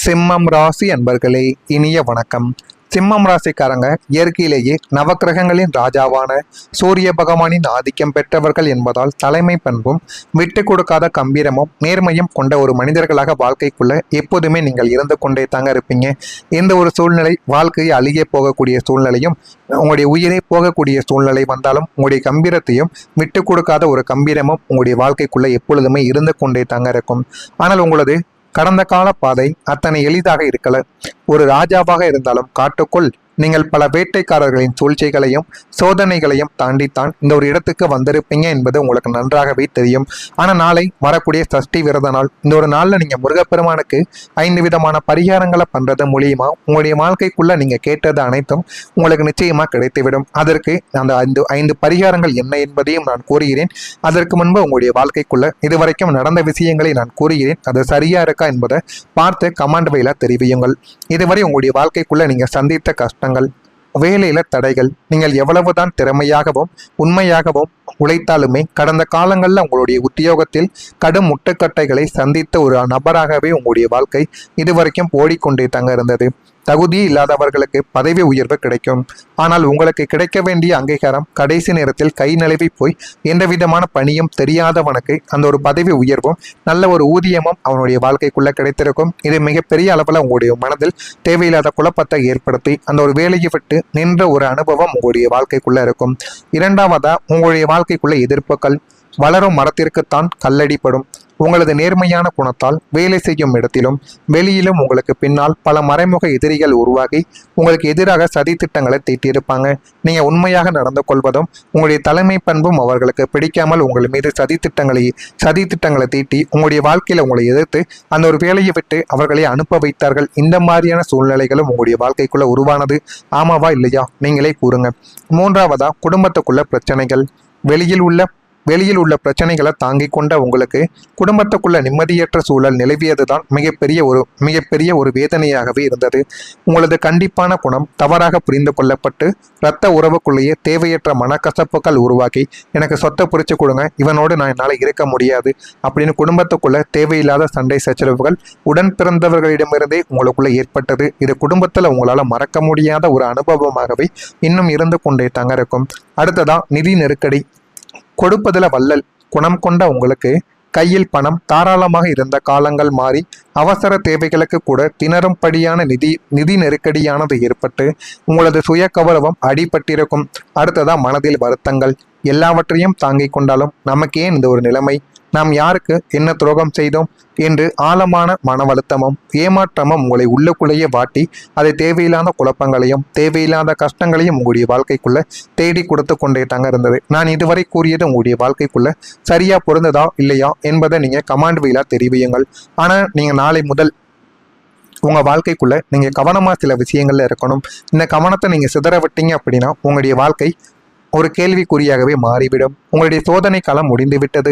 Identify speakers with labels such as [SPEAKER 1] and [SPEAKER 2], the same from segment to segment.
[SPEAKER 1] சிம்மம் ராசி அன்பர்களே, இனிய வணக்கம். சிம்மம் ராசிக்காரங்க இயற்கையிலேயே நவக்கிரகங்களின் ராஜாவான சூரிய பகவானின் ஆதிக்கம் பெற்றவர்கள் என்பதால் தலைமை பண்பும் விட்டு கொடுக்காத கம்பீரமும் நேர்மையும் கொண்ட ஒரு மனிதர்களாக வாழ்க்கைக்குள்ள எப்போதுமே நீங்கள் இருந்து கொண்டே தாங்க இருப்பீங்க. எந்த ஒரு சூழ்நிலை, வாழ்க்கையை அழிய போகக்கூடிய சூழ்நிலையும், உங்களுடைய உயிரை போகக்கூடிய சூழ்நிலை வந்தாலும் உங்களுடைய கம்பீரத்தையும் விட்டு கொடுக்காத ஒரு கம்பீரமும் உங்களுடைய வாழ்க்கைக்குள்ள எப்பொழுதுமே இருந்து கொண்டே தாங்க இருக்கும். ஆனால் உங்களது கடந்த கால பாதை அத்தனை எளிதாக இருக்கல. ஒரு ராஜாவாக இருந்தாலும் காட்டுக்குள் நீங்கள் பல வேட்டைக்காரர்களின் சூழ்ச்சிகளையும் சோதனைகளையும் தாண்டித்தான் இந்த ஒரு இடத்துக்கு வந்திருப்பீங்க என்பது உங்களுக்கு நன்றாகவே தெரியும். ஆனால் நாளை வரக்கூடிய சஷ்டி விரத நாள், இந்த ஒரு நாளில் நீங்கள் முருகப்பெருமானுக்கு 5 விதமான பரிகாரங்களை பண்ணுறது மூலியமா உங்களுடைய வாழ்க்கைக்குள்ள நீங்கள் கேட்டது அனைத்தும் உங்களுக்கு நிச்சயமாக கிடைத்துவிடும். அதற்கு அந்த 5 பரிகாரங்கள் என்ன என்பதையும் நான் கூறுகிறேன். அதற்கு முன்பு உங்களுடைய வாழ்க்கைக்குள்ள இதுவரைக்கும் நடந்த விஷயங்களை நான் கூறுகிறேன். அது சரியா இருக்கா என்பதை பார்த்து கமெண்ட் வழியில தெரிவியுங்கள். இதுவரை உங்களுடைய வாழ்க்கைக்குள்ள நீங்கள் சந்தித்த கஷ்டம், வேலையில தடைகள், நீங்கள் எவ்வளவுதான் திறமையாகவும் உண்மையாகவும் உழைத்தாலுமே கடந்த காலங்களில் உங்களுடைய உத்தியோகத்தில் கடும் முட்டுக்கட்டைகளை சந்தித்த ஒரு நபராகவே உங்களுடைய வாழ்க்கை இதுவரைக்கும் ஓடிக்கொண்டே தங்க இருந்தது. தகுதி இல்லாதவர்களுக்கு பதவி உயர்வு கிடைக்கும். ஆனால் உங்களுக்கு கிடைக்க வேண்டிய அங்கீகாரம் கடைசி நேரத்தில் கை நழுவி போய் எந்த விதமான பணியும் தெரியாதவனுக்கு அந்த ஒரு பதவி உயர்வும் நல்ல ஒரு ஊதியமும் அவனுடைய வாழ்க்கைக்குள்ள கிடைத்திருக்கும். இது மிகப்பெரிய அளவில் உங்களுடைய மனதில் தேவையில்லாத குழப்பத்தை ஏற்படுத்தி அந்த ஒரு வேலையை விட்டு நின்ற ஒரு அனுபவம் உங்களுடைய வாழ்க்கைக்குள்ள இருக்கும். இரண்டாவதா, உங்களுடைய வாழ்க்கைக்குள்ள எதிர்ப்புகள். வளரும் மரத்திற்குத்தான் கல்லடிப்படும். உங்களது நேர்மையான குணத்தால் வேலை செய்யும் இடத்திலும் வெளியிலும் உங்களுக்கு பின்னால் பல மறைமுக எதிரிகள் உருவாகி உங்களுக்கு எதிராக சதி திட்டங்களை தீட்டியிருப்பாங்க. நீங்கள் உண்மையாக நடந்து கொள்வதும் உங்களுடைய தலைமை பண்பும் அவர்களுக்கு பிடிக்காமல் உங்கள் மீது சதி திட்டங்களை தீட்டி உங்களுடைய வாழ்க்கையில் உங்களை எதிர்த்து அந்த ஒரு வேலையை விட்டு அவர்களை அனுப்ப வைத்தார்கள். இந்த மாதிரியான சூழ்நிலைகளும் உங்களுடைய வாழ்க்கைக்குள்ள உருவானது. ஆமாவா இல்லையா? நீங்களே கூறுங்க. மூன்றாவதா, குடும்பத்துக்குள்ள பிரச்சனைகள். வெளியில் உள்ள பிரச்சனைகளை தாங்கிக் கொண்ட உங்களுக்கு குடும்பத்துக்குள்ள நிம்மதியற்ற சூழல் நிலவியதுதான் மிகப்பெரிய ஒரு வேதனையாகவே இருந்தது. உங்களது கண்டிப்பான குணம் தவறாக புரிந்து கொள்ளப்பட்டு இரத்த உறவுக்குள்ளேயே தேவையற்ற மனக்கசப்புகள் உருவாக்கி, எனக்கு சொத்தை பிரிச்சு கொடுங்க, இவனோடு நான் என்னால் இருக்க முடியாது அப்படின்னு குடும்பத்துக்குள்ள தேவையில்லாத சண்டை சச்சரவுகள் உடன் பிறந்தவர்களிடமிருந்தே உங்களுக்குள்ள ஏற்பட்டது. இது குடும்பத்தில் உங்களால் மறக்க முடியாத ஒரு அனுபவமாகவே இன்னும் இருந்து கொண்டே தாங்க இருக்கும். அடுத்ததா, நிதி நெருக்கடி. கொடுப்பதில் வள்ளல் குணம் கொண்ட உங்களுக்கு கையில் பணம் தாராளமாக இருந்த காலங்கள் மாறி அவசர தேவைகளுக்கு கூட திணறும்படியான நிதி நெருக்கடியானது ஏற்பட்டு உங்களது சுய கௌரவம் அடிபட்டிருக்கும். அடுத்ததா, மனதில் வருத்தங்கள். எல்லாவற்றையும் தாங்கிக் கொண்டாலும் நமக்கு ஏன் இந்த ஒரு நிலைமை, நாம் யாருக்கு என்ன துரோகம் செய்தோம் என்று ஆழமான மன வருத்தமும் ஏமாற்றமும் உங்களை உள்ளுக்குள்ளேயே வாட்டி அதை தேவையில்லாத குழப்பங்களையும் தேவையில்லாத கஷ்டங்களையும் உங்களுடைய வாழ்க்கைக்குள்ள தேடி கொடுத்து கொண்டே தாங்க இருந்தது. நான் இதுவரை கூறியது உங்களுடைய வாழ்க்கைக்குள்ள சரியா பொருந்ததா இல்லையா என்பதை நீங்க கமெண்ட் வழியா தெரிவியுங்கள். ஆனா நீங்க நாளை முதல் உங்க வாழ்க்கைக்குள்ள நீங்க கவனமா சில விஷயங்கள்ல இருக்கணும். இந்த கவனத்தை நீங்க சிதற விட்டீங்க அப்படின்னா உங்களுடைய வாழ்க்கை ஒரு கேள்விக்குறியாகவே மாறிவிடும். உங்களுடைய சோதனை காலம் முடிந்துவிட்டது.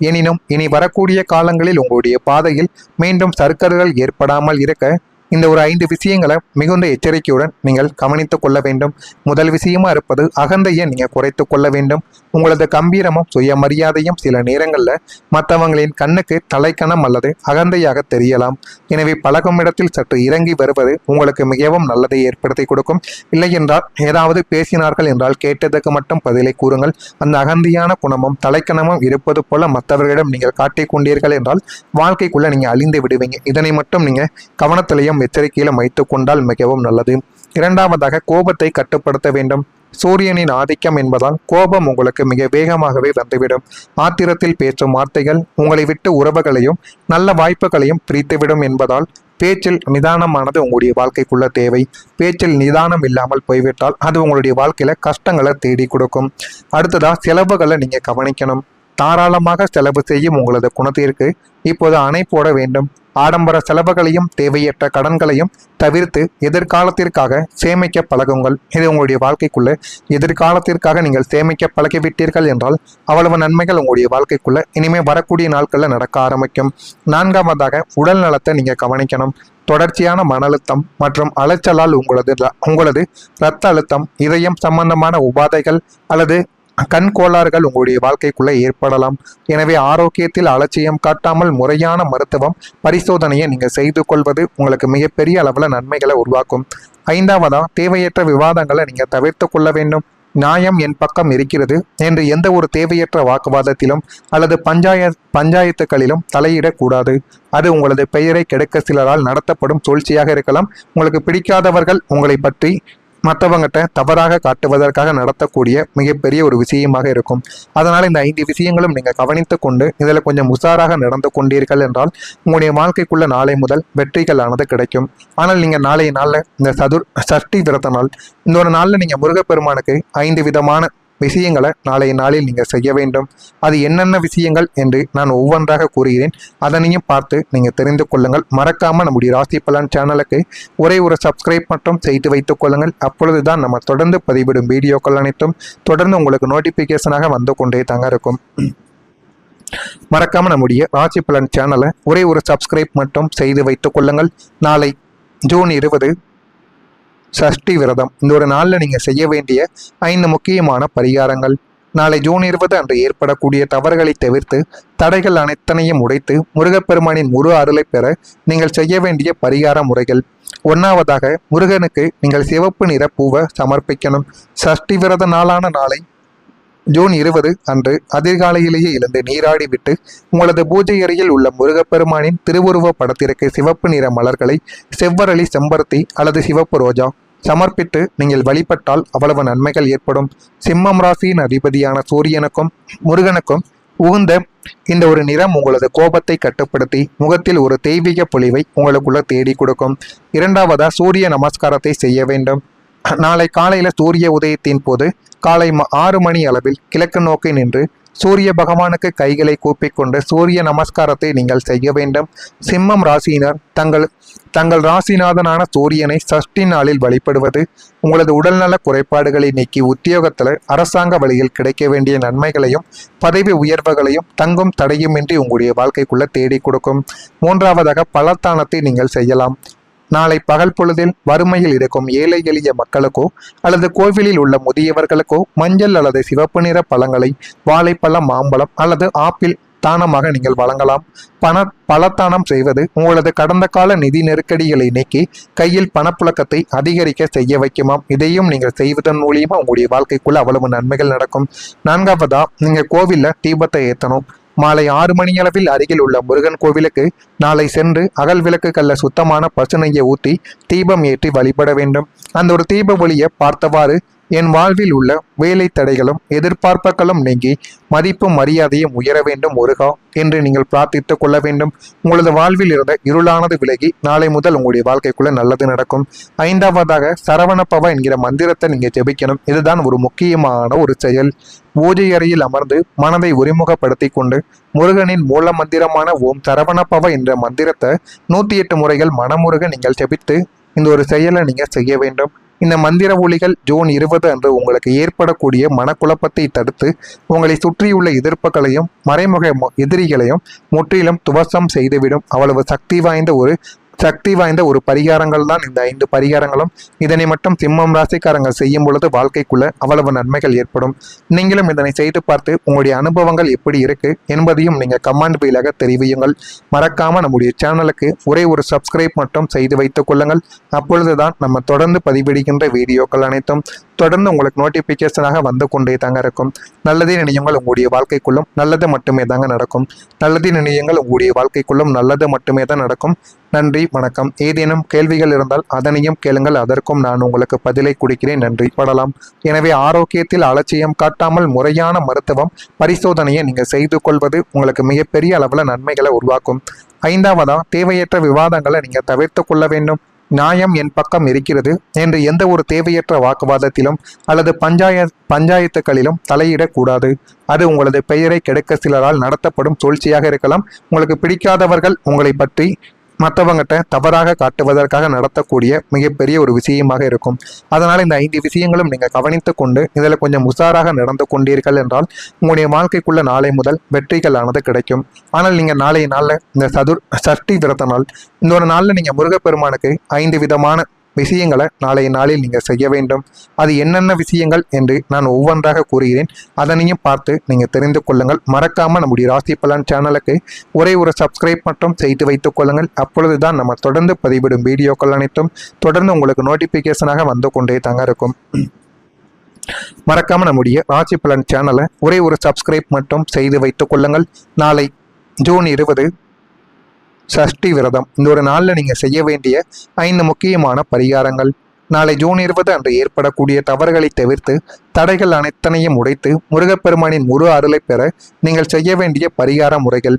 [SPEAKER 1] எனினும் இனி வரக்கூடிய காலங்களில் உங்களுடைய பாதையில் மீண்டும் சறுக்கல்கள் ஏற்படாமல் இருக்க இந்த ஒரு 5 விஷயங்களை மிகுந்த எச்சரிக்கையுடன் நீங்கள் கவனித்துக் கொள்ள வேண்டும். முதல் விஷயமா இருப்பது, அகந்தையை நீங்கள் குறைத்து கொள்ள வேண்டும். உங்களது கம்பீரமும் சுயமரியாதையும் சில நேரங்களில் மற்றவங்களின் கண்ணுக்கு தலைக்கணம் அல்லது அகந்தையாக தெரியலாம். எனவே பழகும் இடத்தில் சற்று இறங்கி வருவது உங்களுக்கு மிகவும் நல்லதை ஏற்படுத்தி கொடுக்கும். இல்லை என்றால் ஏதாவது பேசினார்கள் என்றால் கேட்டதுக்கு மட்டும் பதிலை கூறுங்கள். அந்த அகந்தையான குணமும் தலைக்கணமும் இருப்பது போல மற்றவர்களிடம் நீங்கள் காட்டிக் கொண்டீர்கள் என்றால் வாழ்க்கைக்குள்ள நீங்கள் அழிந்து விடுவீங்க. இதனை மட்டும் நீங்கள் கவனத்திலையும் எச்சரிக்கையிலும் வைத்துக் கொண்டால் மிகவும் நல்லது. இரண்டாவதாக, கோபத்தை கட்டுப்படுத்த வேண்டும். சூரியனின் ஆதிக்கம் என்பதால் கோபம் உங்களுக்கு மிக வேகமாகவே வந்துவிடும். ஆத்திரத்தில் பேசும் வார்த்தைகள் உங்களை விட்டு உறவுகளையும் நல்ல வாய்ப்புகளையும் பிரித்துவிடும் என்பதால் பேச்சில் நிதானமானது உங்களுடைய வாழ்க்கைக்குள்ள தேவை. பேச்சில் நிதானம் இல்லாமல் போய்விட்டால் அது உங்களுடைய வாழ்க்கையில கஷ்டங்களை தேடி கொடுக்கும். அடுத்ததா, செலவுகளை நீங்க கவனிக்கணும். தாராளமாக செலவு செய்யும் உங்களது குணத்திற்கு இப்போது அணை போட வேண்டும். ஆடம்பர செலவுகளையும் தேவையற்ற கடன்களையும் தவிர்த்து எதிர்காலத்திற்காக சேமிக்க பழகுங்கள். இது உங்களுடைய வாழ்க்கைக்குள்ள எதிர்காலத்திற்காக நீங்கள் சேமிக்க பழகிவிட்டீர்கள் என்றால் அவ்வளவு நன்மைகள் உங்களுடைய வாழ்க்கைக்குள்ள இனிமே வரக்கூடிய நாட்களில் நடக்க ஆரம்பிக்கும். நான்காவதாக, உடல் நலத்தை நீங்க கவனிக்கணும். தொடர்ச்சியான மன அழுத்தம் மற்றும் அலைச்சலால் உங்களது இரத்த அழுத்தம், இதயம் சம்பந்தமான உபாதைகள் அல்லது கண் கோளாறுகள் உங்களுடைய வாழ்க்கைக்குள்ள ஏற்படலாம். எனவே ஆரோக்கியத்தில் அலட்சியம் காட்டாமல் முறையான மருத்துவம் பரிசோதனையை நீங்க செய்து கொள்வது உங்களுக்கு மிகப்பெரிய அளவில் நன்மைகளை உருவாக்கும். ஐந்தாவதா, தேவையற்ற விவாதங்களை நீங்க தவிர்த்து கொள்ள வேண்டும். நியாயம் என் பக்கம் இருக்கிறது என்று எந்த ஒரு தேவையற்ற வாக்குவாதத்திலும் அல்லது பஞ்சாயத்துகளிலும் தலையிடக்கூடாது. அது உங்களது பெயரை கெடுக்க சிலரால் நடத்தப்படும் சூழ்ச்சியாக இருக்கலாம். உங்களுக்கு பிடிக்காதவர்கள் உங்களை பற்றி மற்றவங்கிட்ட தவறாக காட்டுவதற்காக நடத்தக்கூடிய மிகப்பெரிய ஒரு விஷயமாக இருக்கும். அதனால் இந்த 5 விஷயங்களும் நீங்கள் கவனித்து கொண்டு இதில் கொஞ்சம் உஷாராக நடந்து கொண்டீர்கள் என்றால் உங்களுடைய வாழ்க்கைக்குள்ள நாளை முதல் வெற்றிகளானது கிடைக்கும். ஆனால் நீங்கள் நாளைய நாளில் இந்த சஷ்டி விரத நாள், இந்த ஒரு நாளில் நீங்கள் முருகப்பெருமானுக்கு 5 விதமான விஷயங்களை நாளைய நாளில் நீங்கள் செய்ய வேண்டும். அது என்னென்ன விஷயங்கள் என்று நான் ஒவ்வொன்றாக கூறுகிறேன். அதனையும் பார்த்து நீங்கள் தெரிந்து கொள்ளுங்கள். மறக்காமல் நம்முடைய ராசி பலன் சேனலுக்கு ஒரே ஒரு சப்ஸ்கிரைப் மட்டும் செய்து வைத்துக் கொள்ளுங்கள். அப்பொழுது தான் நம்ம தொடர்ந்து பதிவிடும் வீடியோக்கள் அனைத்தும் தொடர்ந்து உங்களுக்கு நோட்டிஃபிகேஷனாக வந்து கொண்டே தாங்க இருக்கும். மறக்காமல் நம்முடைய ராசி பலன் சேனலை ஒரே ஒரு சப்ஸ்கிரைப் மட்டும் செய்து வைத்துக் கொள்ளுங்கள். நாளை ஜூன் 20 சஷ்டி விரதம். இந்த ஒரு நாளில் நீங்கள் செய்ய வேண்டிய 5 முக்கியமான பரிகாரங்கள். நாளை ஜூன் 20 அன்று ஏற்படக்கூடிய தவறுகளை தவிர்த்து தடைகள் அனைத்தனையும் உடைத்து முருகப்பெருமானின் முழு அருளை பெற நீங்கள் செய்ய வேண்டிய பரிகார முறைகள். 1ஆவதாக, முருகனுக்கு நீங்கள் சிவப்பு நிற பூவை சமர்ப்பிக்கணும். சஷ்டி விரத நாளான நாளை ஜூன் 20 அன்று அதிகாலையிலேயே எழுந்து நீராடி விட்டு உங்களது பூஜை அறையில் உள்ள முருகப்பெருமானின் திருவுருவ படத்திற்கு சிவப்பு நிற மலர்களை செவ்வரளி, செம்பருத்தி அல்லது சிவப்பு ரோஜா சமர்ப்பித்து நீங்கள் வழிபட்டால் அவ்வளவு நன்மைகள் ஏற்படும். சிம்மம் ராசியின் அதிபதியான சூரியனுக்கும் முருகனுக்கும் உகுந்த இந்த ஒரு நிறம் உங்களது கோபத்தை கட்டுப்படுத்தி முகத்தில் ஒரு தெய்வீக பொலிவை உங்களுக்குள்ள தேடி கொடுக்கும். 2ஆவதா, சூரிய நமஸ்காரத்தை செய்ய வேண்டும். நாளை காலையில் சூரிய உதயத்தின் போது காலை 6 மணி அளவில் கிழக்கு நோக்கி நின்று சூரிய பகவானுக்கு கைகளை கூப்பிக்கொண்டு சூரிய நமஸ்காரத்தை நீங்கள் செய்ய வேண்டும். சிம்மம் ராசியினர் தங்கள் ராசிநாதனான சூரியனை சஷ்டி நாளில் வழிபடுவது உங்களது உடல்நல குறைபாடுகளை நீக்கி உத்தியோகத்தில் அரசாங்க வழியில் கிடைக்க வேண்டிய நன்மைகளையும் பதவி உயர்வுகளையும் தங்கும் தடையுமின்றி உங்களுடைய வாழ்க்கைக்குள்ள தேடி கொடுக்கும். 3ஆவதாக, பலத்தானத்தை நீங்கள் செய்யலாம். நாளை பகல் பொழுதில் வறுமையில் இருக்கும் ஏழை எளிய மக்களுக்கோ அல்லது கோவிலில் உள்ள முதியவர்களுக்கோ மஞ்சள் அல்லது சிவப்பு நிற பழங்களை வாழைப்பழம், மாம்பழம் அல்லது ஆப்பிள் தானமாக நீங்கள் வழங்கலாம். பலத்தானம் செய்வது உங்களது கடந்த கால நிதி நெருக்கடிகளை நீக்கி கையில் பணப்புழக்கத்தை அதிகரிக்க செய்ய வைக்குமாம். இதையும் நீங்கள் செய்வதன் மூலியமா உங்களுடைய வாழ்க்கைக்குள்ள அவ்வளவு நன்மைகள் நடக்கும். 4ஆவதா, நீங்க கோவில்ல தீபத்தை ஏற்றணும். மாலை 6 மணியளவில் அருகில் உள்ள முருகன் கோவிலுக்கு நாளை சென்று அகல் விளக்குகள்ல சுத்தமான பசுநெய்யை ஊற்றி தீபம் ஏற்றி வழிபட வேண்டும். அந்த ஒரு தீப ஒளியை பார்த்தவாறு என் வாழ்வில் உள்ள வேலை தடைகளும் எதிர்பார்ப்புகளும் நீங்கி மதிப்பும் மரியாதையும் உயர வேண்டும் முருகா என்று நீங்கள் பிரார்த்தித்துக் கொள்ள வேண்டும். உங்களது வாழ்வில் இருந்த இருளானது விலகி நாளை முதல் உங்களுடைய வாழ்க்கைக்குள்ள நல்லது நடக்கும். 5ஆவதாக, சரவணப்பவ என்கிற மந்திரத்தை நீங்க ஜெபிக்கணும். இதுதான் ஒரு முக்கியமான ஒரு செயல். பூஜை அறையில் அமர்ந்து மனதை ஒருமுகப்படுத்தி கொண்டு முருகனின் மூல மந்திரமான ஓம் சரவணப்பவ என்ற மந்திரத்தை 108 முறைகள் மனமுருக நீங்கள் ஜெபித்து இந்த ஒரு செயலை நீங்க செய்ய வேண்டும். இந்த மந்திர ஒலிகள் ஜூன் 20 அன்று உங்களுக்கு ஏற்படக்கூடிய மனக்குழப்பத்தை தடுத்து உங்களை சுற்றியுள்ள எதிர்ப்புகளையும் மறைமுக எதிரிகளையும் முற்றிலும் துவசம் செய்துவிடும். அவ்வளவு சக்தி வாய்ந்த ஒரு பரிகாரங்கள் தான் இந்த 5 பரிகாரங்களும். இதனை மட்டும் சிம்மம் ராசிக்காரங்க செய்யும் பொழுது வாழ்க்கைக்குள்ள அவ்வளவு நன்மைகள் ஏற்படும். நீங்களும் இதனை செய்து பார்த்து உங்களுடைய அனுபவங்கள் எப்படி இருக்கு என்பதையும் நீங்க கமெண்ட் பீலாக தெரிவியுங்கள். மறக்காம நம்முடைய சேனலுக்கு ஒரே ஒரு சப்ஸ்கிரைப் மட்டும் செய்து வைத்துக் கொள்ளுங்கள். அப்பொழுதுதான் நம்ம தொடர்ந்து பதிவிடுகின்ற வீடியோக்கள் அனைத்தும் தொடர்ந்து உங்களுக்கு நோட்டிபிகேஷனாக வந்து கொண்டே தாங்க இருக்கும். நல்லதே நினையுங்கள், உங்களுடைய வாழ்க்கைக்குள்ளும் நல்லது மட்டுமே தாங்க நடக்கும். நல்லதே நினையுங்கள், உங்களுடைய வாழ்க்கைக்குள்ளும் நல்லது மட்டுமே தான் நடக்கும். நன்றி, வணக்கம். ஏதேனும் கேள்விகள் இருந்தால் அதனையும் கேளுங்கள், அதற்கும் நான் உங்களுக்கு பதிலை கொடுக்கிறேன். நன்றி படலாம். எனவே ஆரோக்கியத்தில் அலட்சியம் காட்டாமல் முறையான மருத்துவம் பரிசோதனையை நீங்கள் செய்து கொள்வது உங்களுக்கு மிகப்பெரிய அளவில் நன்மைகளை உருவாக்கும். 5ஆவதா, தேவையற்ற விவாதங்களை நீங்கள் தவிர்த்து கொள்ள வேண்டும். நியாயம் என் பக்கம் இருக்கிறது என்று எந்த ஒரு தேவையற்ற வாக்குவாதத்திலும் அல்லது பஞ்சாயத்துகளிலும் தலையிடக்கூடாது. அது உங்களது பெயரை கெடுக்க சிலரால் நடத்தப்படும் சூழ்ச்சியாக இருக்கலாம். உங்களுக்கு பிடிக்காதவர்கள் உங்களை பற்றி மற்றவங்கிட்ட தவறாக காட்டுவதற்காக நடத்தக்கூடிய மிகப்பெரிய ஒரு விஷயமாக இருக்கும். அதனால் இந்த 5 விஷயங்களும் நீங்கள் கவனித்து கொண்டு இதில் கொஞ்சம் உஷாராக நடந்து கொண்டீர்கள் என்றால் உங்களுடைய வாழ்க்கைக்குள்ள நாளை முதல் வெற்றிகளானது கிடைக்கும். ஆனால் நீங்கள் நாளைய நாளில் இந்த சஷ்டி விரத நாள், இந்த ஒரு நாளில் நீங்கள் முருகப்பெருமானுக்கு 5 விதமான விஷயங்களை நாளைய நாளில் நீங்கள் செய்ய வேண்டும். அது என்னென்ன விஷயங்கள் என்று நான் ஒவ்வொன்றாக கூறுகிறேன். அதனையும் பார்த்து நீங்கள் தெரிந்து கொள்ளுங்கள். மறக்காமல் நம்முடைய ராசி பலன் சேனலுக்கு ஒரே ஒரு சப்ஸ்கிரைப் மட்டும் செய்து வைத்துக் கொள்ளுங்கள். அப்பொழுதுதான் நம்ம தொடர்ந்து பதிவிடும் வீடியோக்கள் அனைத்தும் தொடர்ந்து உங்களுக்கு நோட்டிஃபிகேஷனாக வந்து கொண்டே தாங்க இருக்கும். மறக்காம நம்முடைய ராசி பலன் சேனலை ஒரே ஒரு சப்ஸ்கிரைப் மட்டும் செய்து வைத்துக் கொள்ளுங்கள். நாளை ஜூன் 20 சஷ்டி விரதம். இந்த ஒரு நாளில் நீங்கள் செய்ய வேண்டிய 5 முக்கியமான பரிகாரங்கள். நாளை ஜூன் 20 அன்று ஏற்படக்கூடிய தவறுகளை தவிர்த்து தடைகள் அனைத்தனையும் உடைத்து முருகப்பெருமானின் முழு அருளை பெற நீங்கள் செய்ய வேண்டிய பரிகார முறைகள்.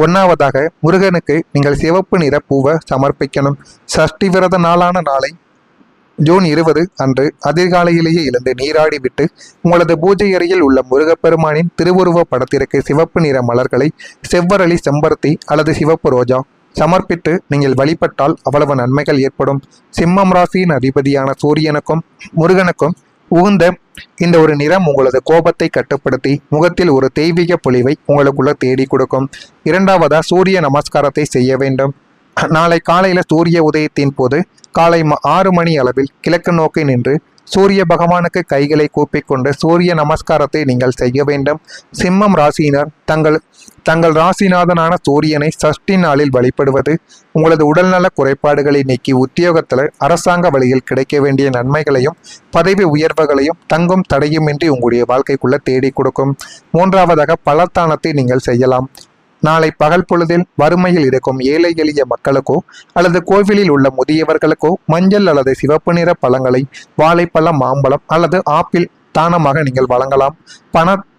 [SPEAKER 1] 1வதாக, முருகனுக்கு நீங்கள் சிவப்பு நிற பூவை சமர்ப்பிக்கணும். சஷ்டி விரத நாளான நாளை ஜூன் 20 அன்று அதிகாலையிலேயே எழுந்து நீராடி விட்டு உங்களது பூஜை அறையில் உள்ள முருகப்பெருமானின் திருவுருவ படத்திற்கு சிவப்பு நிற மலர்களை, செவ்வரளி, செம்பருத்தி அல்லது சிவப்பு ரோஜா சமர்ப்பித்து நீங்கள் வழிபட்டால் அவ்வளவு நன்மைகள் ஏற்படும். சிம்மம் ராசியின் அதிபதியான சூரியனுக்கும் முருகனுக்கும் உகுந்த இந்த ஒரு நிறம் உங்களது கோபத்தை கட்டுப்படுத்தி முகத்தில் ஒரு தெய்வீக பொலிவை உங்களுக்குள்ள தேடி கொடுக்கும். 2வதா, சூரிய நமஸ்காரத்தை செய்ய வேண்டும். நாளை காலையில் சூரிய உதயத்தின் போது காலை 6 மணி அளவில் கிழக்கு நோக்கி நின்று சூரிய பகவானுக்கு கைகளை கூப்பிக்கொண்டு சூரிய நமஸ்காரத்தை நீங்கள் செய்ய வேண்டும். சிம்மம் ராசியினர் தங்கள் ராசிநாதனான சூரியனை சஷ்டி நாளில் வழிபடுவது உங்களது உடல்நல குறைபாடுகளை நீக்கி உத்தியோகத்தில் அரசாங்க வழியில் கிடைக்க வேண்டிய நன்மைகளையும் பதவி உயர்வுகளையும் தங்கும் தடையுமின்றி உங்களுடைய வாழ்க்கைக்குள்ள தேடி கொடுக்கும். 3வதாக, பலத்தானத்தை நீங்கள் செய்யலாம். நாளை பகல் பொழுதில் வறுமையில் இருக்கும் ஏழை எளிய மக்களுக்கோ அல்லது கோவிலில் உள்ள முதியவர்களுக்கோ மஞ்சள் அல்லது சிவப்பு நிற பழங்களை, வாழைப்பழம், மாம்பழம் அல்லது ஆப்பிள் தானமாக நீங்கள் வழங்கலாம்.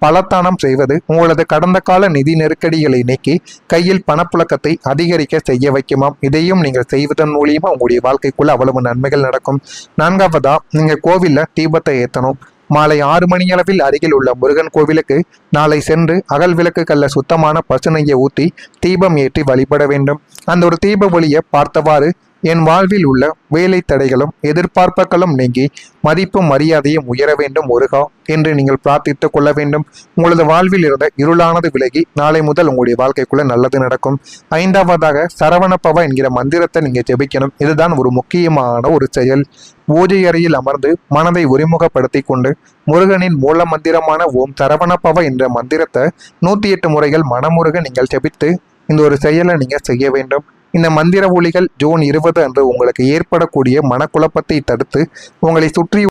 [SPEAKER 1] பலத்தானம் செய்வது உங்களது கடந்த கால நிதி நெருக்கடிகளை நீக்கி கையில் பணப்புழக்கத்தை அதிகரிக்க செய்ய வைக்குமாம். இதையும் நீங்கள் செய்வதன் மூலியமா உங்களுடைய வாழ்க்கைக்குள்ள அவ்வளவு நன்மைகள் நடக்கும். 4வதா, நீங்கள் கோவிலில் தீபத்தை ஏற்றணும். மாலை 6 மணி அளவில் அருகில் உள்ள முருகன் கோவிலுக்கு நாளை சென்று அகல் விளக்குகள்ல சுத்தமான பசுநெய்யை ஊற்றி தீபம் ஏற்றி வழிபட வேண்டும். அந்த ஒரு தீப ஒளியை பார்த்தவாறு என் வாழ்வில் உள்ள வேலை தடைகளும் எதிர்பார்ப்புகளும் நீங்கி மதிப்பும் மரியாதையும் உயர வேண்டும் முருகா என்று நீங்கள் பிரார்த்தித்துக் கொள்ள வேண்டும். உங்களது வாழ்வில் இருந்த இருளானது விலகி நாளை முதல் உங்களுடைய வாழ்க்கைக்குள்ள நல்லது நடக்கும். 5வதாக, சரவணப்பவ என்கிற மந்திரத்தை நீங்க ஜெபிக்கணும். இதுதான் ஒரு முக்கியமான ஒரு செயல். பூஜை அறையில் அமர்ந்து மனதை ஒருமுகப்படுத்தி கொண்டு முருகனின் மூல மந்திரமான ஓம் சரவணப்பவ என்ற மந்திரத்தை 108 முறைகள் மனமுருக நீங்கள் ஜெபித்து இந்த ஒரு செயலை நீங்க செய்ய வேண்டும். இந்த மந்திர ஒலிகள் ஜூன் 20 அன்று உங்களுக்கு ஏற்படக்கூடிய மனக்குழப்பத்தை தடுத்து உங்களை சுற்றி